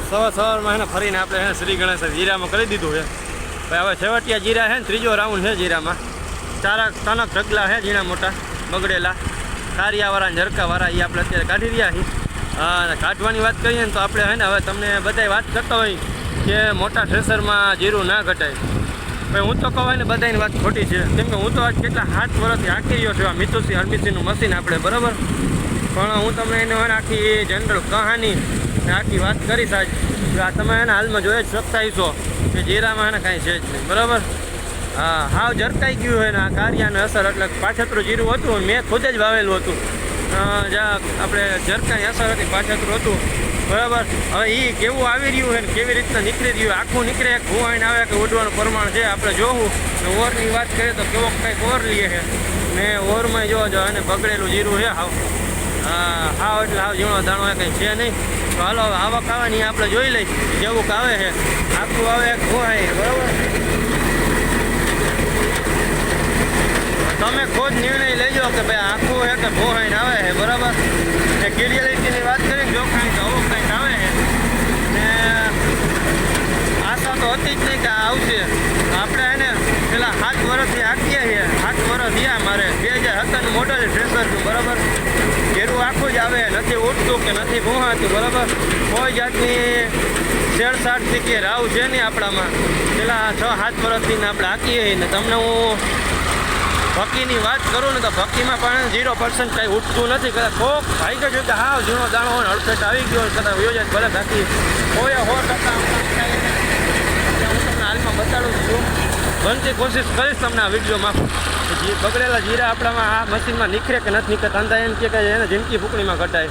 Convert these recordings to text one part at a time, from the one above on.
સવારમાં એને ફરીને આપણે એને શ્રી ગણેશ જીરામાં કરી દીધું છે ભાઈ. હવે છેવટિયા જીરા છે ને ત્રીજો રાઉન્ડ છે જીરામાં. તનક ઢગલા છે ઝીણા મોટા બગડેલા કારિયાવાળા ઝરકાવાળા એ આપણે અત્યારે કાઢી રહ્યા છીએ. હા, કાઢવાની વાત કરીએ ને તો આપણે છે ને હવે તમને બધાય વાત કરતા હોય કે મોટા થ્રેસરમાં જીરું ના ઘટાય. ભાઈ હું તો કહું ને બધાની વાત ખોટી છે, કેમ કે હું તો આજ કેટલા 7 વર્ષથી આખી રહ્યો છું આ મિતુસી હરમિસીનું મશીન આપણે બરાબર. પણ હું તમને એને આખી જનરલ કહાની આખી વાત કરીશ આજ. આ તમે એને હાલમાં જોઈ જ શકતા હશો કે જીરામાં એને કાંઈ છે જ નહીં બરાબર. હા, હાવ ઝરકાઈ ગયું હોય ને આ કાર્યાની અસર. એટલે પાછતરું જીરું હતું, મેં ખુદ જ વાવેલું હતું. જ્યાં આપણે ઝરકાની અસર હતી પાછતરું હતું બરાબર. હવે એ કેવું આવી રહ્યું છે ને કેવી રીતના નીકળી રહ્યું, આખું નીકળે એક ભૂવાઈને આવે કે ઉડવાનું પ્રમાણ છે આપણે જોવું. ઓરની વાત કરીએ તો કેવો કંઈક ઓર લઈએ છે ને ઓરમાં જોવા જો અને બગડેલું જીરું છે હાવ. હા, હાવ એટલે હાવ ઝીણો દાણો કંઈ છે નહીં. તો હાલો હવે આવક આવે ને આપણે જોઈ લઈ જેવું આવે છે. આખું આવે એક ભૂવાઈ બરાબર. તમે ખુદ નિર્ણય લેજો કે ભાઈ આખું છે કે ભૂહાઈને આવે છે બરાબર. ને ક્લિયરિટીની વાત કરીને જો કાંઈ તો આવું કંઈક આવે છે ને આશા તો હતી જ નહીં કે આવશે. આપણે એને પેલા 7 વર્ષથી આંકીએ છીએ. 7 વર્ષ થયા મારે 2017નું મોડલ થ્રેસરનું બરાબર. ઘેરું આખું જ આવે, નથી ઉઠતું કે નથી ભૂહાતું બરાબર. કોઈ જાતની છેડછાડથી કે રાવ છે નહીં આપણામાં. પેલા 6-7 વર્ષથી આપણે આંકીએ છીએ ને તમને હું ભક્કીની વાત કરું ને તો ભક્કીમાં પણ 0% કાંઈ ઉઠતું નથી. કદાચ કોક ભાઈ કે જો કે હાવ ઝીણો દાણો હોય હળફેટ આવી ગયો કદાચ યોજાય ભલે બાકી હોય 100% હું તમને હાલમાં બતાડું છું. બનતી કોશિશ કરીશ તમને આ વિડીયોમાં. જે બગડેલા જીરા આપણામાં આ મશીનમાં નીકળે કે નથી નીકળતા અંદાજ એમ કે એને જિંદગી ફૂકણીમાં ઘટાય,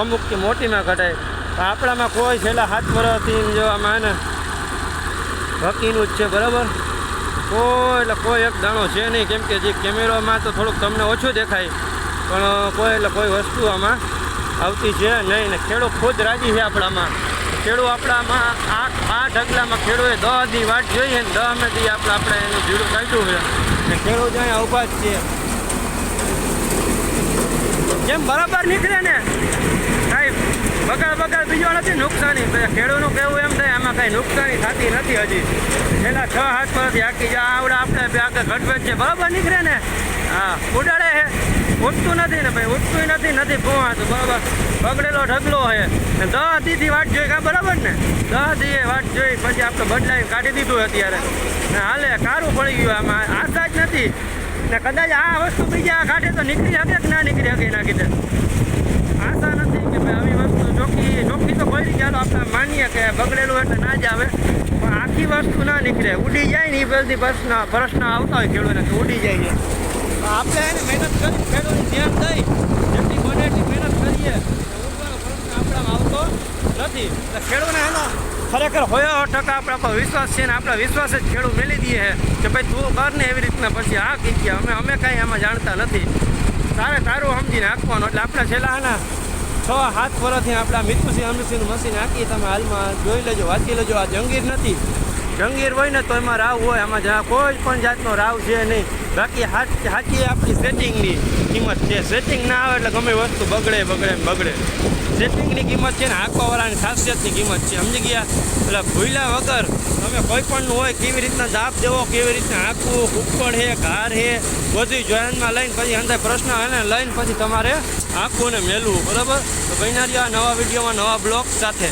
અમુકથી મોટીમાં ઘટાય. આપણામાં કોઈ છેલ્લા 7 વર્ષથી જો આમાં એને ભક્કીનું જ છે બરાબર. એટલે કોઈ એક દાણો છે નહીં, કેમ કે જે કેમેરામાં તો થોડુંક તમને ઓછું દેખાય પણ કોઈ વસ્તુ આમાં આવતી છે નહીં. ને ખેડૂત ખુદ રાજી છે આપણામાં. ખેડૂત આપણામાં આ ઢગલામાં ખેડૂએ 10 દી વાટ જોઈએ ને 10 દી આપણે એનું જીડું કાઢ્યું છે ને ખેડૂત અહીંયા ઊભા જ છે. જેમ બરાબર નીકળે ને કાંઈ બગાડ બીજો નથી નુકસાની. ખેડૂતનું કહેવું એમ થાય આમાં કાંઈ નુકસાની થતી નથી હજી. છેલ્લા 6-7 વર્ષથી આખી જ આવડે આપણે આગળ ઘટવેટ છે બરાબર નીકળે ને. હા, ઉડાડે છે, ઉઠતું નથી ને ભાઈ, ઉઠતું નથી પહોંચાતું બરાબર. બગડેલો ઢગલો છે ને 10 દીથી વાટ જોઈ કા બરાબર ને. 10 દીએ વાટ જોઈ પછી આપણે બદલાવી કાઢી દીધું અત્યારે ને હાલે કારું પડી ગયું. આમાં આશા જ નથી ને કદાચ આ વસ્તુ બીજા કાઢે તો નીકળી શકે કે ના નીકળી શકે એના કીધે આશા નથી કે ભાઈ આવી વસ્તુ ચોખ્ખી તો કોઈ ચાલો આપણે માનીએ કે બગડેલું એટલે ના જ આવે પણ આખી વસ્તુ ના નીકળે ઉડી જાય ને એ બધી પ્રશ્ન આવતા હોય ખેડૂતને તો ઉડી જાય છે. આપણે એને મહેનત કરી ખેડૂતની ધ્યાન દઈ જેટલી બને એટલી મહેનત કરીએ ઉડવાનો પ્રશ્ન આપણામાં આવતો નથી. એટલે ખેડૂતને એનો ખરેખર 100% આપણા પર વિશ્વાસ છે ને આપણા વિશ્વાસ જ ખેડૂત મેલી દઈએ કે ભાઈ તું કર ને એવી રીતના પછી આ કઈ ગયા અમે કાંઈ આમાં જાણતા નથી. તારું સમજીને આંકવાનું. એટલે આપણે છેલ્લા આના 6-7 વર્ષથી આપણે આ મિતુસી હરમિસીનું મશીન આંકીએ. તમે હાલમાં જોઈ લેજો, વાંચી લેજો. આ જંગીર નથી. જંગીર હોય ને તો એમાં રાવ હોય, આમાં જ્યાં કોઈ પણ જાતનો રાવ છે નહીં. બાકી સાચી આપણી સેટિંગની કિંમત છે. સેટિંગ ના આવે એટલે ગમે વસ્તુ બગડે. સેટિંગની કિંમત છે ને આંકવાવાળાની ખાસિયતની કિંમત છે, સમજી ગયા. એટલે ભૂલ્યા વગર તમે કોઈ પણનું હોય કેવી રીતના દાબ દેવો, કેવી રીતના આંકવું, કુકડ છે, ઘાર છે, બધું જોઈનમાં લઈને પછી અંદર પ્રશ્ન એને લઈને પછી તમારે આંકવું ને મેળવું બરાબર. તો બન્યા રહ્યા નવા વિડીયોમાં નવા બ્લોગ સાથે.